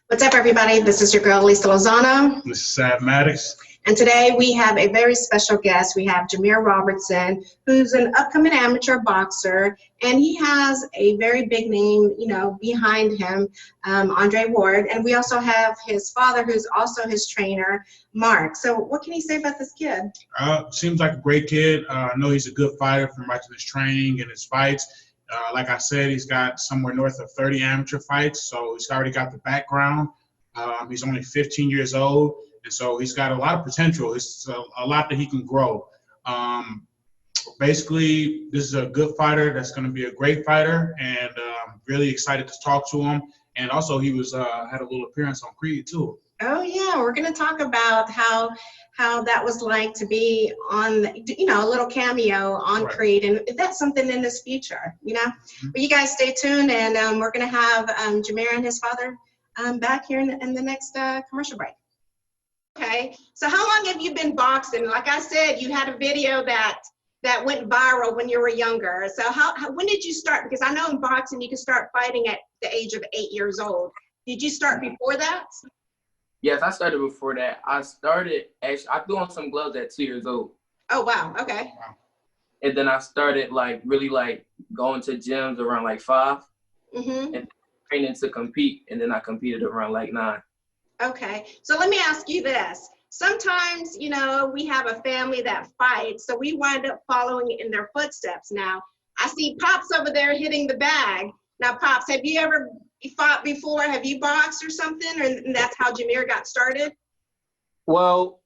What's up, everybody? This is your girl, Lisa Lozano. This is Sad Maddox. And today we have a very special guest. We have Jamir Robertson, who's an upcoming amateur boxer, and he has a very big name, behind him, Andre Ward. And we also have his father, who's also his trainer, Mark. So what can you say about this kid? Seems like a great kid. I know he's a good fighter from watching his training and his fights. Like I said, he's got somewhere north of 30 amateur fights, so he's already got the background. He's only 15 years old, and so he's got a lot of potential. It's a lot that he can grow. Basically, this is a good fighter that's going to be a great fighter, and really excited to talk to him. And also, he was had a little appearance on Creed too. Oh yeah, we're going to talk about how that was like to be on, a little cameo on Right. Creed, and that's something in his future, Mm-hmm. But you guys stay tuned, and we're going to have Jamir and his father back here in the next commercial break. Okay, so how long have you been boxing? Like I said, you had a video that went viral when you were younger. So when did you start? Because I know in boxing you can start fighting at the age of 8 years old. Did you start before that? Yes, I started before that. I I threw on some gloves at 2 years old. Oh, wow, okay. And then I started really going to gyms around 5 Mm-hmm. and training to compete. And then I competed around 9. Okay, so let me ask you this. Sometimes, we have a family that fights, so we wind up following in their footsteps. Now, I see Pops over there hitting the bag. Now, Pops, have you ever fought before? Have you boxed or something? And that's how Jamir got started? Well,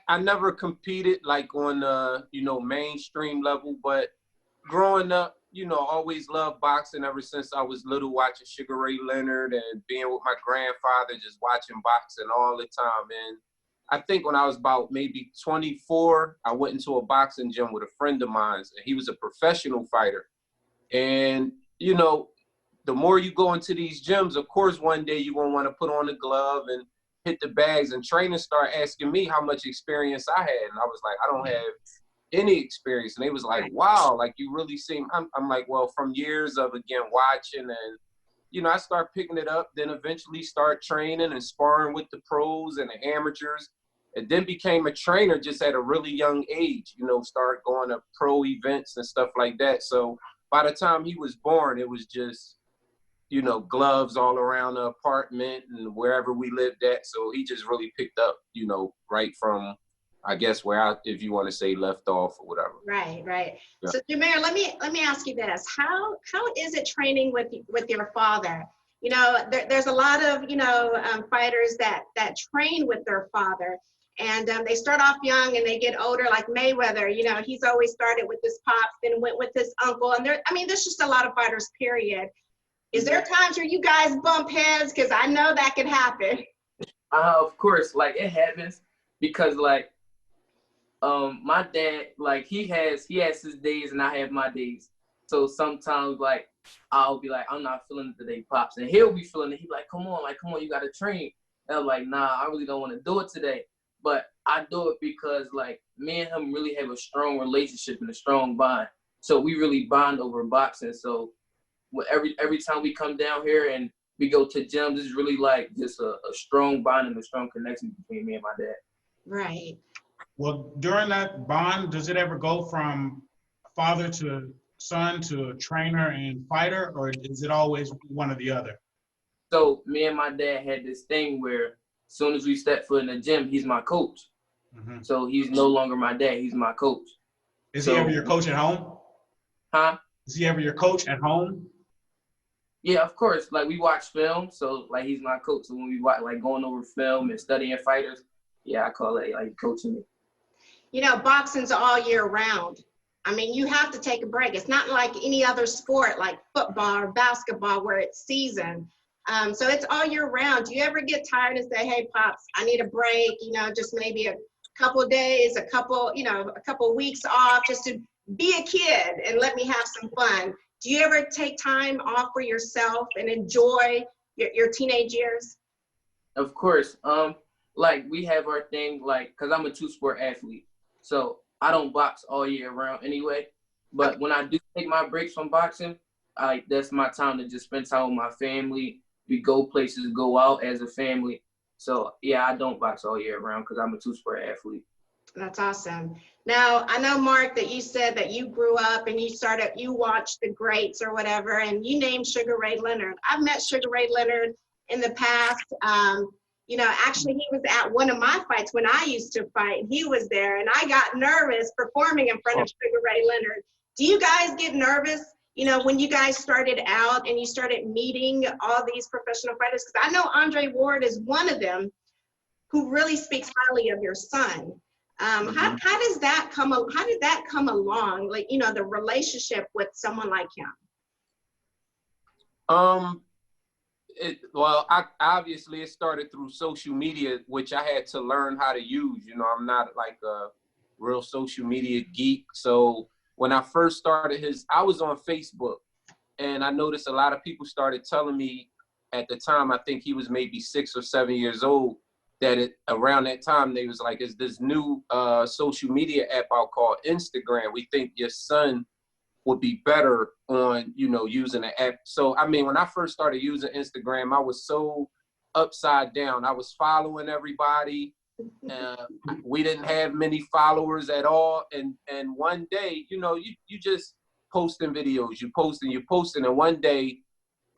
I never competed on mainstream level, but growing up, always loved boxing ever since I was little, watching Sugar Ray Leonard and being with my grandfather, just watching boxing all the time. And I think when I was about maybe 24, I went into a boxing gym with a friend of mine, and he was a professional fighter. And, the more you go into these gyms, of course, one day you're going to want to put on a glove and hit the bags, and trainers start asking me how much experience I had. And I was like, I don't have any experience. And they was like, wow, like you really seem, I'm like, well, from years of, again, watching and, I start picking it up, then eventually start training and sparring with the pros and the amateurs, and then became a trainer just at a really young age, start going to pro events and stuff like that. So by the time he was born, it was just, gloves all around the apartment and wherever we lived at. So he just really picked up, right from, I guess, if you want to say, left off or whatever. Right, right. Yeah. So Jamir, let me ask you this: How is it training with your father? There's a lot of fighters that train with their father, and they start off young and they get older. Like Mayweather, he's always started with his pops, then went with his uncle, and there's just a lot of fighters. Period. Is there times where you guys bump heads? Because I know that could happen. Of course, it happens because my dad, he has his days and I have my days. So sometimes I'll be like, I'm not feeling it today, Pops, and he'll be feeling it. He's like, come on, you gotta train. And I'm like, nah, I really don't want to do it today. But I do it because me and him really have a strong relationship and a strong bond. So we really bond over boxing. So every time we come down here and we go to gyms, it's really just a strong bond and a strong connection between me and my dad. Right. Well, during that bond, does it ever go from father to son to trainer and fighter, or is it always one or the other? So me and my dad had this thing where as soon as we step foot in the gym, he's my coach. Mm-hmm. So he's no longer my dad, he's my coach. Is he ever your coach at home? Huh? Is he ever your coach at home? Yeah, of course. We watch film, so he's my coach. So when we watch going over film and studying fighters, yeah, I call it coaching me. Boxing's all year round. You have to take a break. It's not like any other sport like football or basketball where it's season. So it's all year round. Do you ever get tired and say, hey, Pops, I need a break, just maybe a couple of days, a couple weeks off just to be a kid and let me have some fun? Do you ever take time off for yourself and enjoy your teenage years? Of course. We have our thing, because I'm a two-sport athlete. So I don't box all year round anyway. But when I do take my breaks from boxing, that's my time to just spend time with my family, We go places, go out as a family. So yeah, I don't box all year round because I'm a two-sport athlete. That's awesome. Now, I know, Mark, that you said that you grew up and you watched the greats or whatever, and you named Sugar Ray Leonard. I've met Sugar Ray Leonard in the past. You know, actually, he was at one of my fights when I used to fight. He was there, and I got nervous performing in front of Sugar Ray Leonard. Do you guys get nervous, you know, when you guys started out and you started meeting all these professional fighters? Because I know Andre Ward is one of them who really speaks highly of your son. How did that come along? Like, you know, the relationship with someone like him. Well, obviously it started through social media, which I had to learn how to use. You know, I'm not like a real social media geek. So when I first started I was on Facebook, and I noticed a lot of people started telling me at the time, I think he was maybe 6 or 7 years old, that around that time they was like, "Is this new social media app out called Instagram? We think your son would be better on, you know, using the app." So I mean, when I first started using Instagram, I was so upside down. I was following everybody. We didn't have many followers at all. And one day, you know, you just posting videos, you posting, and one day,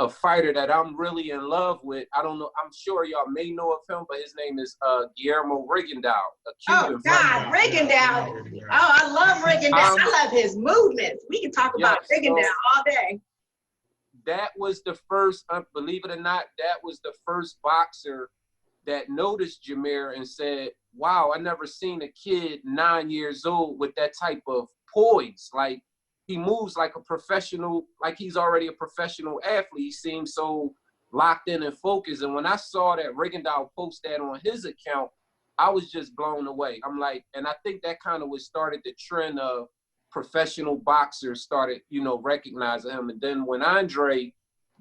a fighter that I'm really in love with, I don't know, I'm sure y'all may know of him, but his name is Guillermo Rigondeaux, a Cuban. Oh God, Rigondeaux. Oh, I love Rigondeaux. I love his movements. We can talk about Rigondeaux all day. That was the first, believe it or not, that was the first boxer that noticed Jamir and said, "Wow, I never seen a kid 9 years old with that type of poise. Like, he moves like a professional, like he's already a professional athlete. He seems so locked in and focused." And when I saw that Rigondeaux post that on his account, I was just blown away. I'm like, and I think that kind of what started the trend of professional boxers started, you know, recognizing him. And then when Andre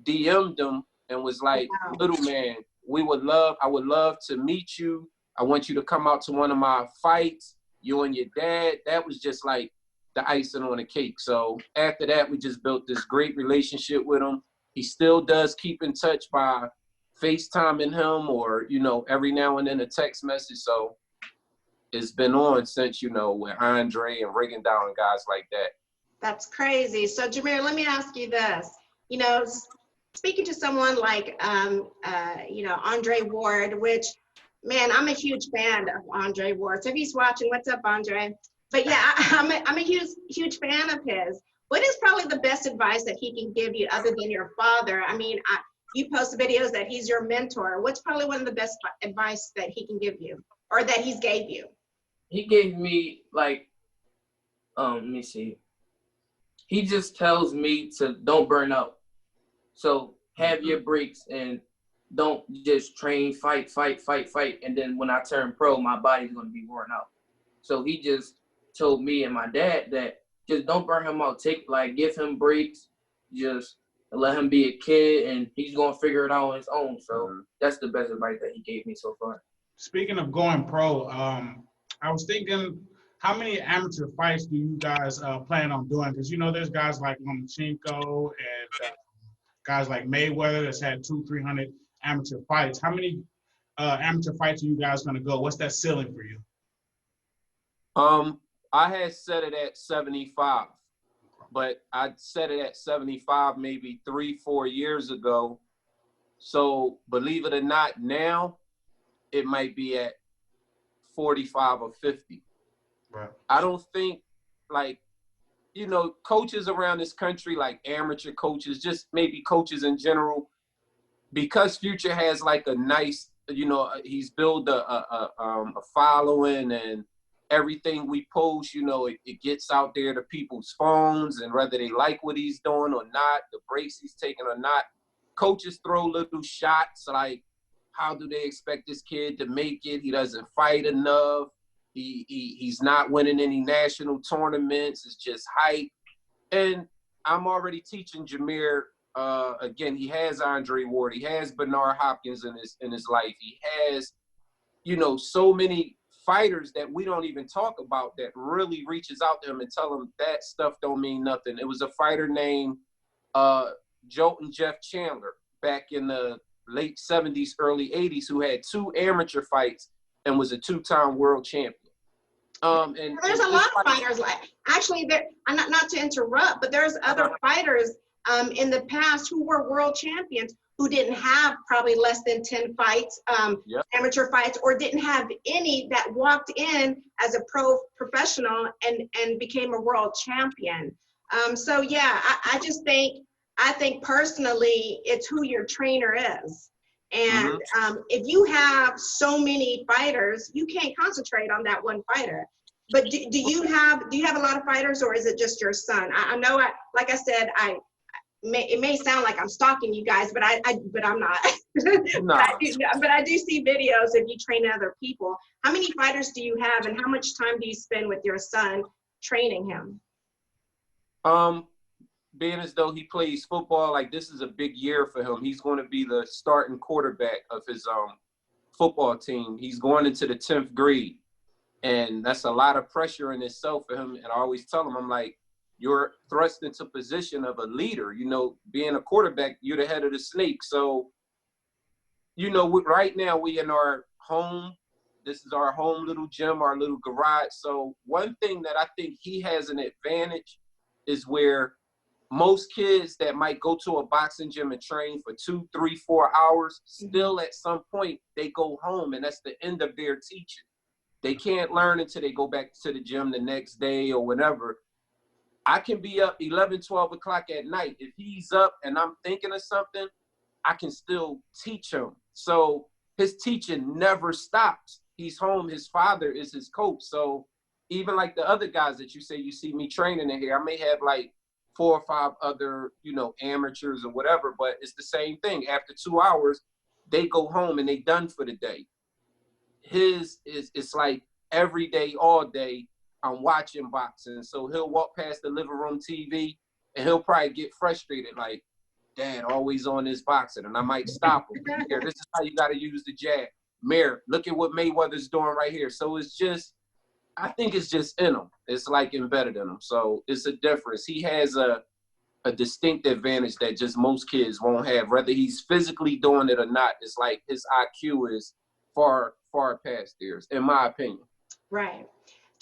DM'd him and was like, "Little man, I would love to meet you. I want you to come out to one of my fights, you and your dad." That was just like the icing on the cake. So after that, we just built this great relationship with him. He still does keep in touch by FaceTiming him, or, you know, every now and then a text message. So it's been on since, you know, with Andre and Rigondeaux and guys like that. That's crazy. So Jamir, let me ask you this. You know, speaking to someone like, you know, Andre Ward, which, man, I'm a huge fan of Andre Ward. So if he's watching, what's up, Andre? But yeah, I'm a huge fan of his. What is probably the best advice that he can give you other than your father? I mean, you post videos that he's your mentor. What's probably one of the best advice that he can give you, or that he's gave you? He gave me, like, let me see. He just tells me to don't burn out. So have your breaks and don't just train, fight. And then when I turn pro, my body's going to be worn out. So he just told me and my dad that just don't burn him out. Give him breaks, just let him be a kid, and he's gonna figure it out on his own. So that's the best advice that he gave me so far. Speaking of going pro, I was thinking, how many amateur fights do you guys plan on doing? Because, you know, there's guys like Lomachenko and guys like Mayweather that's had 200-300 amateur fights. How many amateur fights are you guys gonna go? What's that ceiling for you? I had set it at 75, but I set it at 75 maybe 3-4 years ago. So believe it or not, now it might be at 45 or 50. Right. I don't think, like, you know, coaches around this country, like amateur coaches, just maybe coaches in general, because Future has like a nice, you know, he's built a following, and everything we post, you know, it gets out there to people's phones, and whether they like what he's doing or not, the breaks he's taking or not, coaches throw little shots like, how do they expect this kid to make it? He doesn't fight enough. He's not winning any national tournaments. It's just hype. And I'm already teaching Jamir. Again, he has Andre Ward. He has Benard Hopkins in his life. He has, you know, so many fighters that we don't even talk about that really reaches out to him and tell him that stuff don't mean nothing. It was a fighter named Jolton Jeff Chandler back in the late 70s, early 80s, who had 2 amateur fights and was a 2-time world champion. And there's a lot of fighters like, actually, there, not to interrupt, but there's other fighters in the past who were world champions who didn't have probably less than 10 fights, amateur fights, or didn't have any, that walked in as a professional and became a world champion. So yeah, I think personally, it's who your trainer is. And if you have so many fighters, you can't concentrate on that one fighter. But do you have a lot of fighters, or is it just your son? I know, like I said, it may sound like I'm stalking you guys, but I'm not. No. but I do see videos of you training other people. How many fighters do you have, and how much time do you spend with your son training him? Being as though he plays football, like this is a big year for him. He's going to be the starting quarterback of his football team. He's going into the 10th grade, and that's a lot of pressure in itself for him. And I always tell him, I'm like, you're thrust into position of a leader. You know, being a quarterback, you're the head of the snake. So, you know, right now we in our home. This is our home little gym, our little garage. So one thing that I think he has an advantage is where most kids that might go to a boxing gym and train for 2, 3, 4 hours, still at some point they go home, and that's the end of their teaching. They can't learn until they go back to the gym the next day or whatever. I can be up 11, 12 o'clock at night. If he's up and I'm thinking of something, I can still teach him. So his teaching never stops. He's home. His father is his coach. So even like the other guys that you say you see me training in here, I may have like 4 or 5 other, you know, amateurs or whatever, but it's the same thing. After 2 hours, they go home and they done for the day. It's like every day, all day, I'm watching boxing. So he'll walk past the living room TV and he'll probably get frustrated, like, Dad, always on this boxing. And I might stop him. Here, this is how you got to use the jab. Mayor, look at what Mayweather's doing right here. So it's just, I think it's just in him. It's like embedded in him. So it's a difference. He has a distinct advantage that just most kids won't have. Whether he's physically doing it or not, it's like his IQ is far, far past theirs, in my opinion. Right.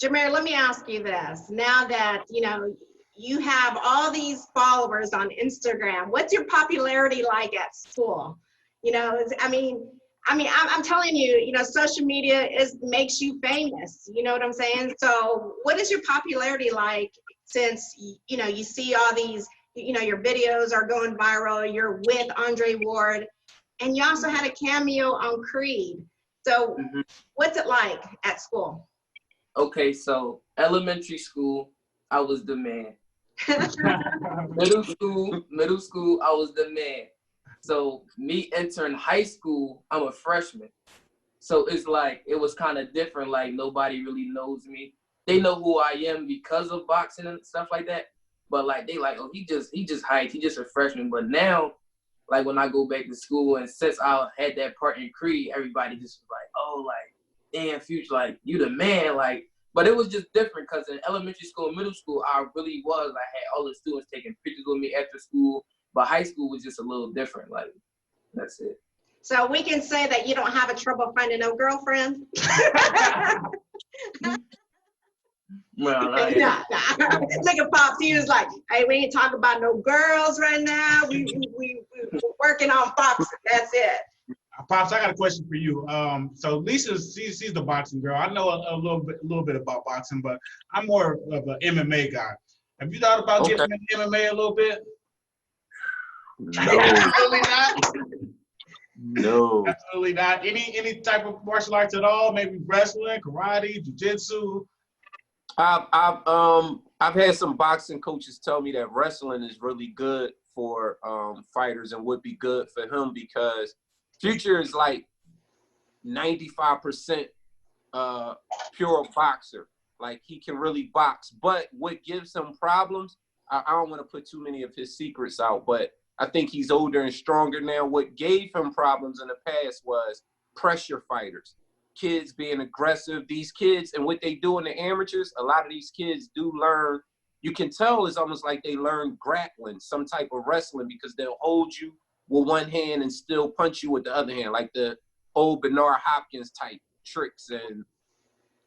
Jamir, let me ask you this. Now that, you know, you have all these followers on Instagram, what's your popularity like at school? You know, I'm telling you, you know, social media makes you famous. You know what I'm saying? So what is your popularity like, since, you know, you see all these, you know, your videos are going viral, you're with Andre Ward, and you also had a cameo on Creed. So what's it like at school? Okay, so elementary school, I was the man. Middle school, I was the man. So me entering high school, I'm a freshman. So it's like, it was kind of different. Like, nobody really knows me. They know who I am because of boxing and stuff like that. But like, they like, oh, he just hyped. He just a freshman. But now, like, when I go back to school, and since I had that part in Creed, everybody just was like, oh, like, damn, Future, like, you the man. Like, but it was just different because in elementary school, middle school, I really was. I had all the students taking pictures with me after school. But high school was just a little different. Like, that's it. So we can say that you don't have a trouble finding no girlfriend? Well, Look at Pops. He was like, hey, we ain't talking about no girls right now. We're working on boxing. That's it. Pops, I got a question for you. So Lisa, she's the boxing girl. I know a little bit about boxing, but I'm more of an MMA guy. Have you thought about getting into MMA a little bit? No. Absolutely not. No. Absolutely not. Any type of martial arts at all? Maybe wrestling, karate, jiu-jitsu. I've had some boxing coaches tell me that wrestling is really good for fighters and would be good for him because Future is like 95% pure boxer. Like, he can really box. But what gives him problems, I don't want to put too many of his secrets out, but I think he's older and stronger now. What gave him problems in the past was pressure fighters, kids being aggressive. These kids and what they do in the amateurs, a lot of these kids do learn. You can tell it's almost like they learn grappling, some type of wrestling, because they'll hold you with one hand and still punch you with the other hand, like the old Benard Hopkins type tricks. And,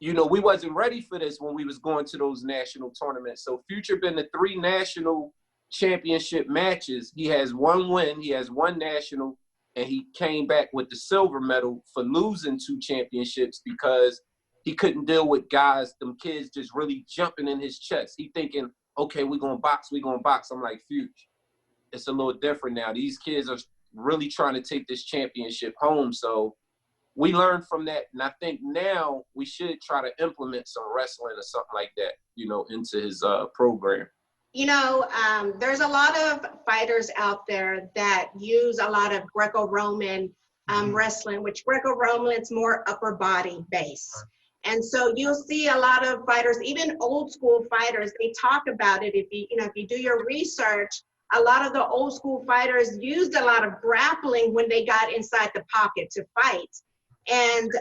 you know, we wasn't ready for this when we was going to those national tournaments. So Future been to 3 national championship matches. He has 1 win, he has 1 national, and he came back with the silver medal for losing 2 championships because he couldn't deal with guys, them kids just really jumping in his chest. He thinking, okay, we're going to box, we're going to box. I'm like, Future, it's a little different now. These kids are really trying to take this championship home. So we learned from that. And I think now we should try to implement some wrestling or something like that, you know, into his program. You know, there's a lot of fighters out there that use a lot of Greco-Roman wrestling, which Greco-Roman is more upper body based. And so you'll see a lot of fighters, even old school fighters, they talk about it. If you do your research, a lot of the old school fighters used a lot of grappling when they got inside the pocket to fight. And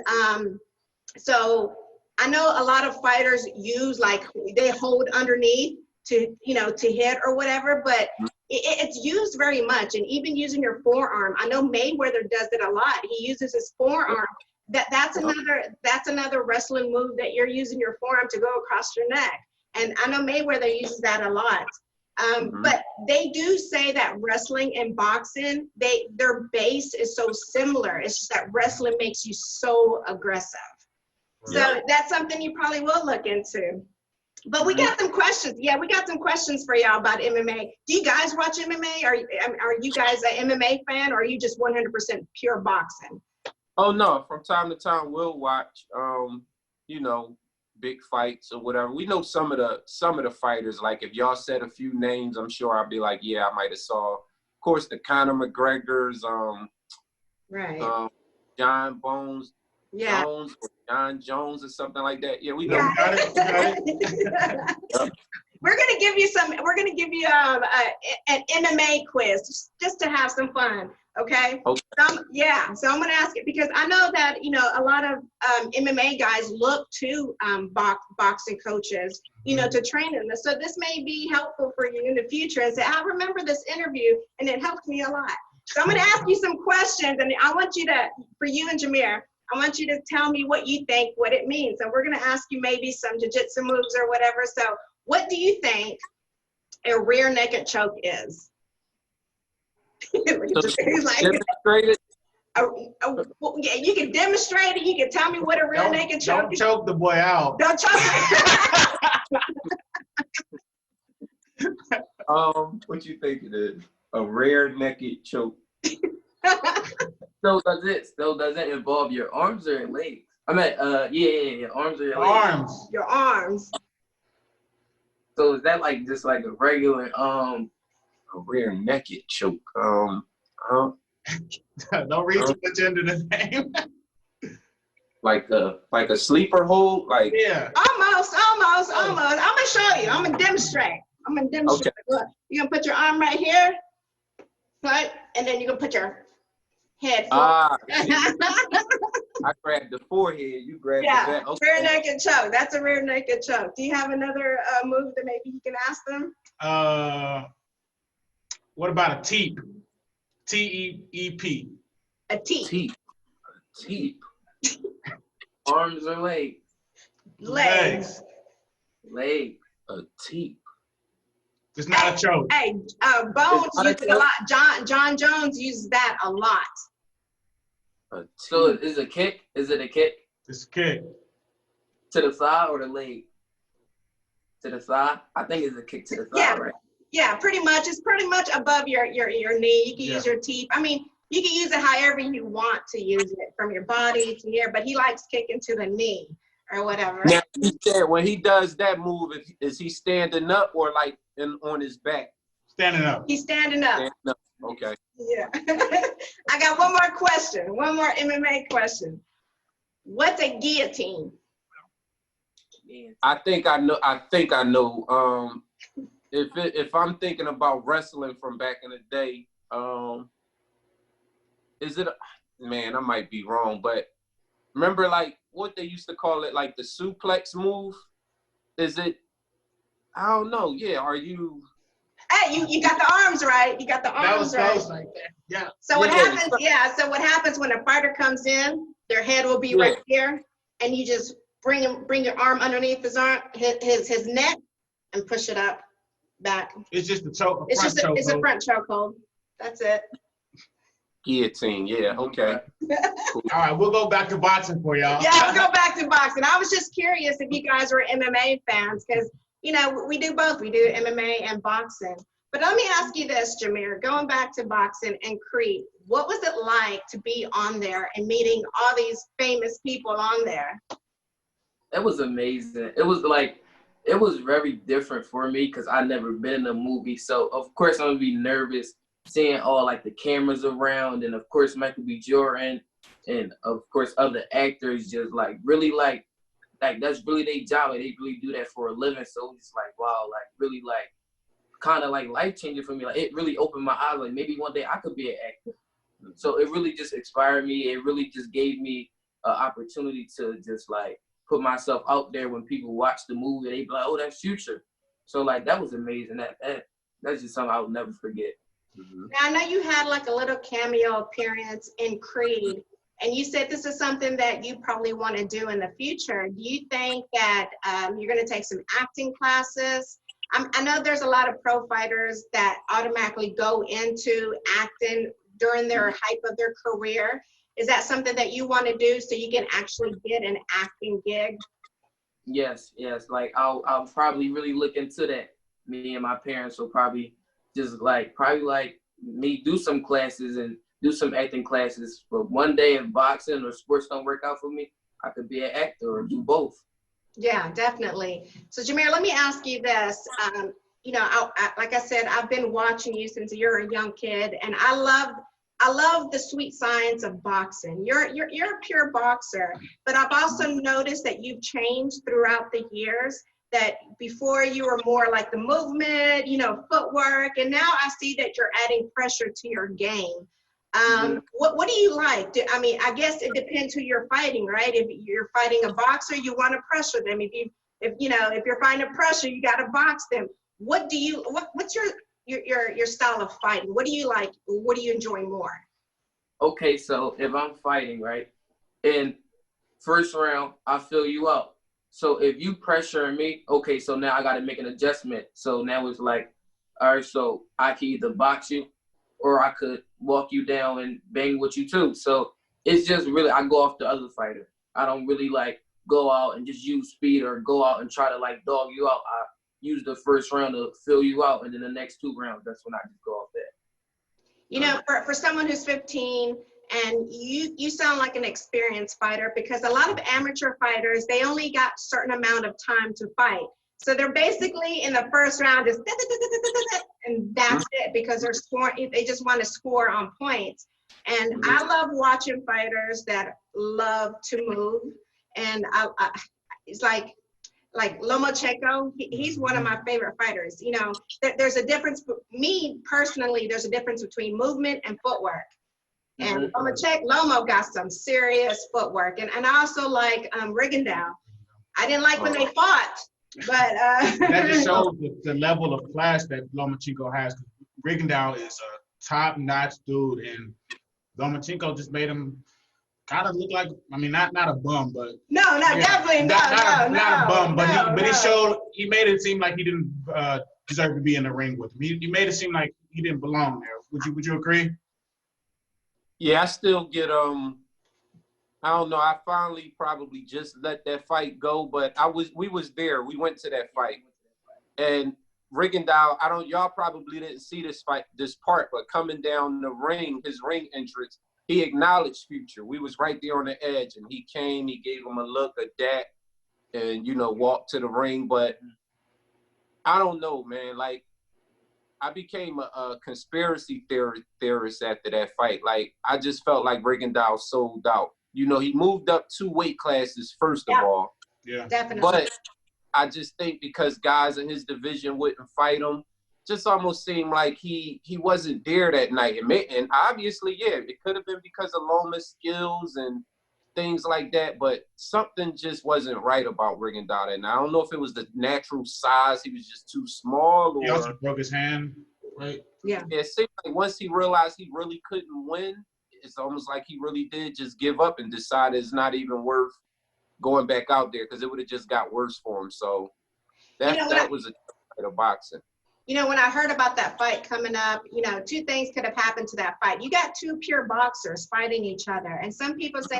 so I know a lot of fighters use, like, they hold underneath to, you know, to hit or whatever, but it's used very much. And even using your forearm, I know Mayweather does it a lot. He uses his forearm. That's another wrestling move, that you're using your forearm to go across your neck. And I know Mayweather uses that a lot. But they do say that wrestling and boxing, their base is so similar. It's just that wrestling makes you so aggressive. So that's something you probably will look into. But we got some questions. Yeah, we got some questions for y'all about MMA. Do you guys watch MMA? Are you guys an MMA fan, or are you just 100% pure boxing? Oh no, from time to time we'll watch, you know, big fights or whatever. We know some of the fighters. Like if y'all said a few names, I'm sure I'll be like, yeah, I might have saw. Of course, the Conor McGregor's, right, John Bones, yeah, Jones, or John Jones or something like that. Yeah, we know. Yeah. Got it. We're gonna give you an MMA quiz just to have some fun. Okay. Okay. So I'm gonna ask it because I know that, you know, a lot of MMA guys look to boxing coaches, you know, to train them. So this may be helpful for you in the future. And say, I remember this interview and it helped me a lot. So I'm gonna ask you some questions, and I want you to, for you and Jamir, I want you to tell me what you think, what it means. And we're gonna ask you maybe some jiu-jitsu moves or whatever. So what do you think a rear naked choke is? He's like, demonstrated. well, yeah, you can demonstrate it. You can tell me what a rear naked choke Don't is. choke the boy out. Don't choke What you think it is? A rear naked choke. So does it involve your arms or your legs? I mean, yeah, arms or your legs. Arms. your arms. So is that like just like a regular A rear naked choke. Don't read too much into the name. like a sleeper hold, like Yeah. Almost. I'm gonna show you. I'm gonna demonstrate. Okay. Look, you're gonna put your arm right here, right? And then you're gonna put your head forward. I grabbed the forehead, you grabbed the Yeah, back. Okay. rear naked choke. That's a rear naked choke. Do you have another move that maybe you can ask them? What about a teep? T-E-E-P. A teep. Teep. arms or legs? Legs. Legs. A teep. It's not a choke. Hey, Bones It's not a uses it a lot. John Jones uses that a lot. A teep. So is it a kick? Is it a kick It's a kick. to the thigh or the leg? To the thigh? I think it's a kick to the thigh, Yeah. right? Yeah, pretty much. It's pretty much above your knee. You can use your teeth. I mean, you can use it however you want to use it, from your body to here, but he likes kicking to the knee or whatever. Now, he said when he does that move, is he standing up or like on his back? Standing up. He's standing up. Standing up. Okay. Yeah. I got one more question. One more MMA question. What's a guillotine? I think I know. If I'm thinking about wrestling from back in the day, is it? Man, I might be wrong, but remember like what they used to call it, like the suplex move? Is it? I don't know. Yeah. Are you? Hey, you got the arms right. You got the That was arms right. close right there. Yeah. So what Yeah. happens? Yeah. So what happens when a fighter comes in? Their head will be right here, and you just bring your arm underneath his arm, his neck, and push it up, back. It's just a choke. It's just it's a front chokehold. That's it. Guillotine. Yeah. Okay. All right, we'll go back to boxing for y'all. Yeah, we'll go back to boxing. I was just curious if you guys were MMA fans, because you know we do both. We do MMA and boxing. But let me ask you this, Jamir. Going back to boxing and Creed, what was it like to be on there and meeting all these famous people on there? It was amazing. It was very different for me because I never been in a movie. So of course I'm gonna be nervous seeing all like the cameras around, and of course Michael B. Jordan and of course other actors just like really like that's really their job. Like, they really do that for a living. So it's like wow, like really like kind of like life changing for me. Like it really opened my eyes. Like maybe one day I could be an actor. So it really just inspired me. It really just gave me an opportunity to just like put myself out there. When people watch the movie, they be like, "Oh, that's Future." So like that was amazing. That's just something I'll never forget. Now I know you had like a little cameo appearance in Creed, and you said this is something that you probably want to do in the future. Do you think that you're going to take some acting classes? I know there's a lot of pro fighters that automatically go into acting during their hype of their career. Is that something that you want to do so you can actually get an acting gig? Yes. Like I'll probably really look into that. Me and my parents will probably just like me do some classes and do some acting classes. But one day if boxing or sports don't work out for me, I could be an actor or do both. Yeah, definitely. So Jamir, let me ask you this. You know, like I said, I've been watching you since you're a young kid, and I love the sweet science of boxing. You're a pure boxer, but I've also noticed that you've changed throughout the years. That before you were more like the movement, you know, footwork, and now I see that you're adding pressure to your game. What do you like? I mean, I guess it depends who you're fighting, right? If you're fighting a boxer, you want to pressure them. If you're fighting a pressure, you got to box them. What's your style of fighting? What do you like? What do you enjoy more? Okay, so if I'm fighting, right, in first round, I fill you out. So if you pressuring me, okay, so now I got to make an adjustment. So now it's like, all right, so I can either box you or I could walk you down and bang with you too. So it's just really, I go off the other fighter. I don't really like go out and just use speed or go out and try to like dog you out. I use the first round to fill you out, and then the next 2 rounds, that's when I just go off that. You know, for someone who's 15, and you sound like an experienced fighter, because a lot of amateur fighters, they only got a certain amount of time to fight. So they're basically in the first round just and that's it, because they're scoring. They just want to score on points. And I love watching fighters that love to move. And it's like Lomachenko, he's one of my favorite fighters. You know, there's a difference. Me personally, there's a difference between movement and footwork. And Lomo got some serious footwork. And I also like Rigondeaux. I didn't like when they fought, but that just shows the level of class that Lomachenko has. Rigondeaux is a top-notch dude, and Lomachenko just made him kind of look like, I mean, not a bum, but definitely not a bum, but he made it seem like he didn't deserve to be in the ring with him. He made it seem like he didn't belong there. Would you agree? Yeah, I still get I don't know. I finally probably just let that fight go, but we was there. We went to that fight, and Rigondeaux, y'all probably didn't see this part, but coming down the ring, his ring entrance, he acknowledged Future. We was right there on the edge, and he came. He gave him a look, a dap, and walked to the ring. But I don't know, man. Like, I became a conspiracy theorist after that fight. Like, I just felt like Rigondeaux sold out. He moved up 2 weight classes, first of all. Yeah. Definitely. But I just think because guys in his division wouldn't fight him, just almost seemed like he wasn't there that night. And obviously, yeah, it could have been because of Loma's skills and things like that, but something just wasn't right about Rigondeaux. And I don't know if it was the natural size, he was just too small, or He also broke his hand, right? Yeah. it seemed like once he realized he really couldn't win, it's almost like he really did just give up and decide it's not even worth going back out there because it would have just got worse for him. So that was a fight of boxing. You know, when I heard about that fight coming up, you know, two things could have happened to that fight. You got two pure boxers fighting each other. And some people say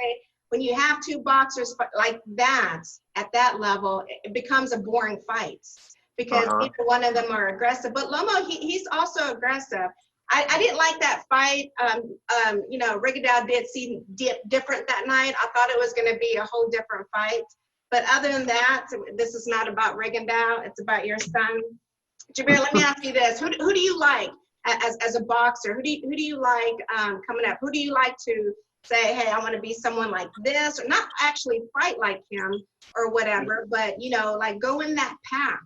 when you have two boxers like that, at that level, it becomes a boring fight because either one of them are aggressive. But Lomo, he's also aggressive. I didn't like that fight. You know, Rigondeaux did seem different that night. I thought it was going to be a whole different fight. But other than that, this is not about Rigondeaux. It's about your son. Jamir, let me ask you this. Who do you like as a boxer? Who do you like coming up? Who do you like to say, hey, I want to be someone like this, or not actually fight like him or whatever, but, you know, like go in that path?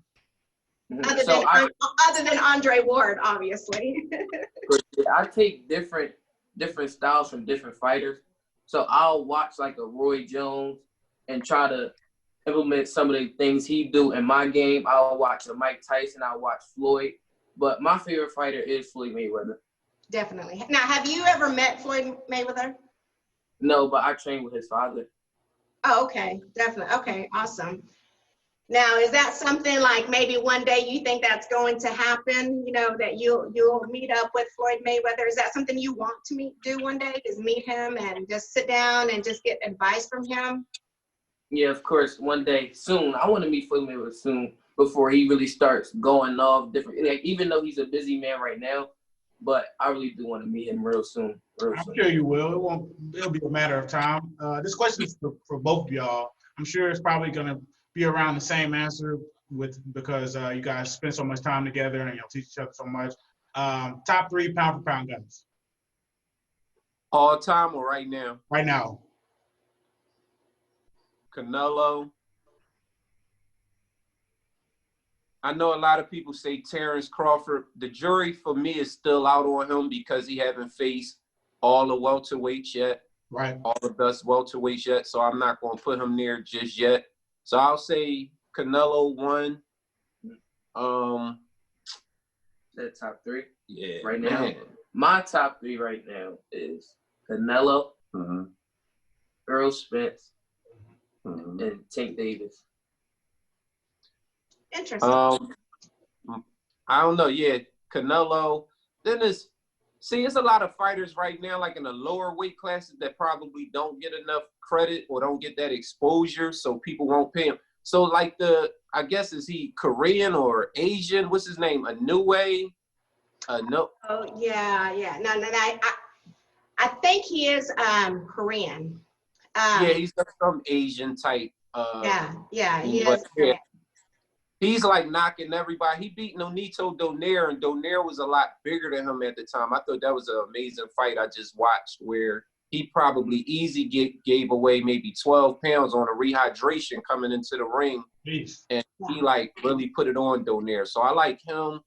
Other than Andre Ward, obviously. I take different styles from different fighters. So I'll watch like a Roy Jones and try to implement some of the things he do in my game. I'll watch a Mike Tyson. I'll watch Floyd. But my favorite fighter is Floyd Mayweather. Definitely. Now, have you ever met Floyd Mayweather? No, but I trained with his father. Oh, okay. Definitely. Okay, awesome. Now, is that something like maybe one day you think that's going to happen, you know, that you'll meet up with Floyd Mayweather? Is that something you want to do one day, is meet him and just sit down and just get advice from him? Yeah, of course, one day, soon. I want to meet Floyd Mayweather soon before he really starts going off different. Like, even though he's a busy man right now, but I really do want to meet him real soon. I'm sure you will. It'll be a matter of time. This question is for both of y'all. I'm sure it's probably going to be around the same answer because you guys spend so much time together and y'all teach each other so much. Top 3 pound for pound guys. All time or right now? Right now. Canelo. I know a lot of people say Terrence Crawford. The jury for me is still out on him because he haven't faced all the welterweights yet. Right. All the best welterweights yet. So I'm not going to put him there just yet. So I'll say Canelo 1. That top 3? Yeah. Right now, my top 3 right now is Canelo, Earl Spence, and Tank Davis. Interesting. I don't know. Yeah, Canelo. Then it's a lot of fighters right now, like in the lower weight classes, that probably don't get enough credit or don't get that exposure, so people won't pay him. So like I guess, is he Korean or Asian? What's his name? Inoue? No. Oh yeah. No. I think he is Korean. Yeah, he's some Asian type. Yeah, he is. Yeah, he's like knocking everybody. He beat Nonito Donaire, and Donaire was a lot bigger than him at the time. I thought that was an amazing fight I just watched, where he probably gave away maybe 12 pounds on a rehydration coming into the ring. Jeez. And he like really put it on Donaire. So I like him.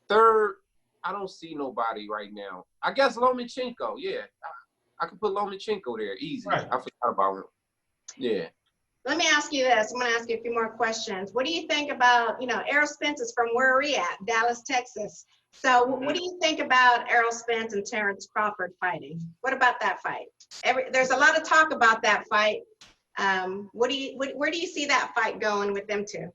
Third, I don't see nobody right now. I guess Lomachenko. Yeah, I could put Lomachenko there easy. Right. I forgot about him. Yeah. Let me ask you this. I'm going to ask you a few more questions. What do you think about, you know, Errol Spence is from where are we at? Dallas, Texas. So what do you think about Errol Spence and Terrence Crawford fighting? What about that fight? There's a lot of talk about that fight. Where do you see that fight going with them two?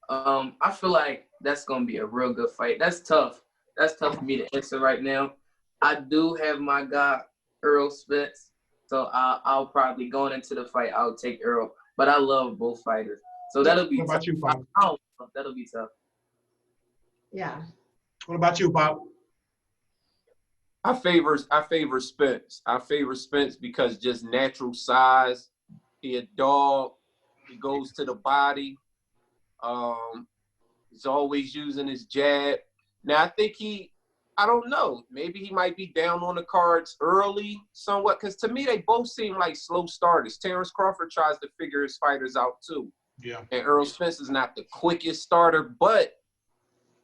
I feel like that's going to be a real good fight. That's tough. That's tough for me to answer right now. I do have my guy, Earl Spence. So I'll probably, going into the fight, I'll take Earl. But I love both fighters. So that'll be tough. What about you, Bob? That'll be tough. Yeah. What about you, Bob? I favor Spence. I favor Spence because just natural size. He a dog. He goes to the body. He's always using his jab. Now I think I don't know. Maybe he might be down on the cards early somewhat, because to me, they both seem like slow starters. Terrence Crawford tries to figure his fighters out too. Yeah. And Earl Spence is not the quickest starter, but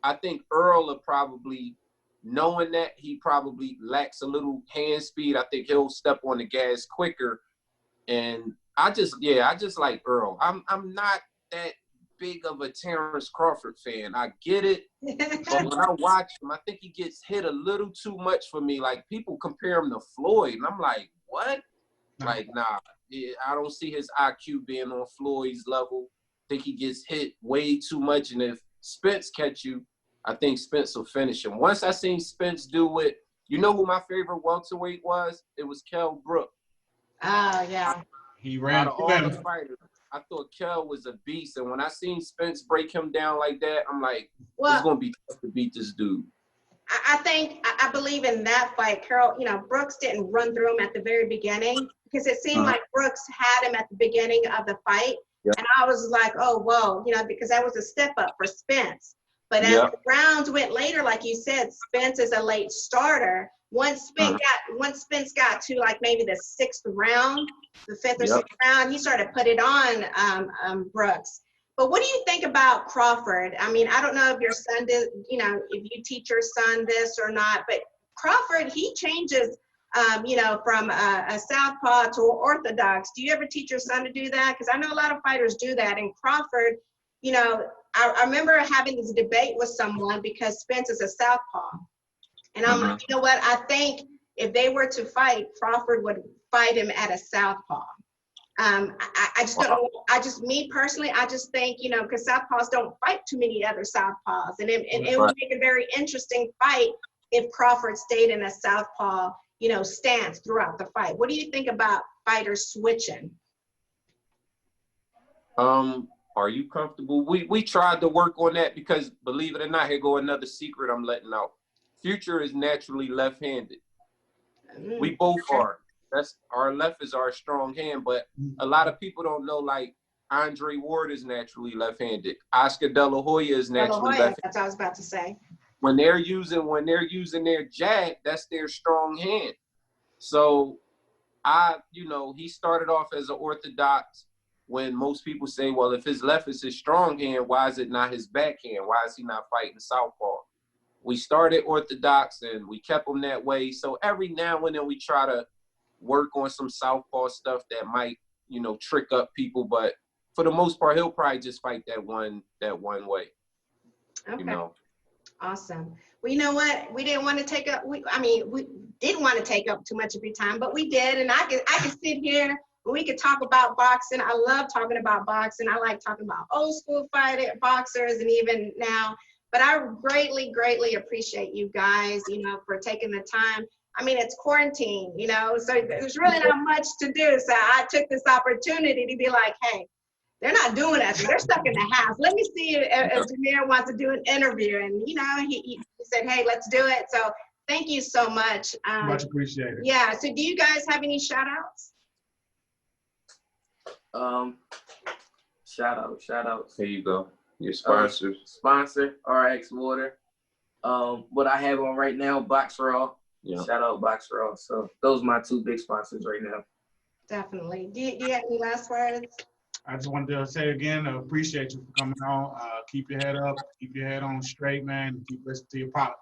I think Earl will probably, knowing that he probably lacks a little hand speed, I think he'll step on the gas quicker And I just like Earl. I'm not that big of a Terrence Crawford fan. I get it. But when I watch him, I think he gets hit a little too much for me. Like, people compare him to Floyd, and I'm like, what? Like, nah, I don't see his IQ being on Floyd's level. I think he gets hit way too much, and if Spence catch you, I think Spence will finish him. Once I seen Spence do it, you know who my favorite welterweight was? It was Kell Brook. Oh, yeah. He ran Out of all the fighters, I thought Kell was a beast, and when I seen Spence break him down like that, I'm like, it's gonna be tough to beat this dude. I believe in that fight, Carol, Brooks didn't run through him at the very beginning because it seemed like Brooks had him at the beginning of the fight. Yep. And I was like, oh, whoa, because that was a step up for Spence. But as the rounds went later, like you said, Spence is a late starter. Once Spence got to like maybe the sixth round, the fifth or sixth round, he started to put it on Brooks. But what do you think about Crawford? I mean, I don't know if your son did, if you teach your son this or not, but Crawford, he changes, from a southpaw to orthodox. Do you ever teach your son to do that? Because I know a lot of fighters do that. And Crawford, I remember having this debate with someone because Spence is a southpaw. And I'm like, you know what? I think if they were to fight, Crawford would fight him at a southpaw. I just don't know. Me personally, I just think, because southpaws don't fight too many other southpaws. And it would make a very interesting fight if Crawford stayed in a southpaw, stance throughout the fight. What do you think about fighters switching? Are you comfortable? We tried to work on that because, believe it or not, here go another secret I'm letting out. Future is naturally left-handed. We both are. Our left is our strong hand, but a lot of people don't know, like, Andre Ward is naturally left-handed. Oscar De La Hoya is naturally left-handed. That's what I was about to say. When they're using their jab, that's their strong hand. So he started off as an orthodox. When most people say, well, if his left is his strong hand, why is it not his backhand? Why is he not fighting southpaw? We started orthodox and we kept him that way. So every now and then we try to work on some southpaw stuff that might, trick up people. But for the most part, he'll probably just fight that one way. Okay. Awesome. Well, you know what? We didn't want to take up. We didn't want to take up too much of your time, but we did. And I could sit here. We could talk about boxing. I love talking about boxing. I like talking about old school boxers and even now. But I greatly, greatly appreciate you guys, for taking the time. I mean, it's quarantine, so there's really not much to do. So I took this opportunity to be like, hey, they're not doing that. They're stuck in the house. Let me see if Jamir wants to do an interview. And, he said, hey, let's do it. So thank you so much. Much appreciated. Yeah. So do you guys have any shout outs? Shout outs. Here you go. Your sponsors. Sponsor, RX Water. What I have on right now, Box Raw. Yeah. Shout out Box Raw. So those are my two big sponsors right now. Definitely. Do you have any last words? I just wanted to say again, I appreciate you for coming on. Keep your head up, keep your head on straight, man, and keep listening to your pop.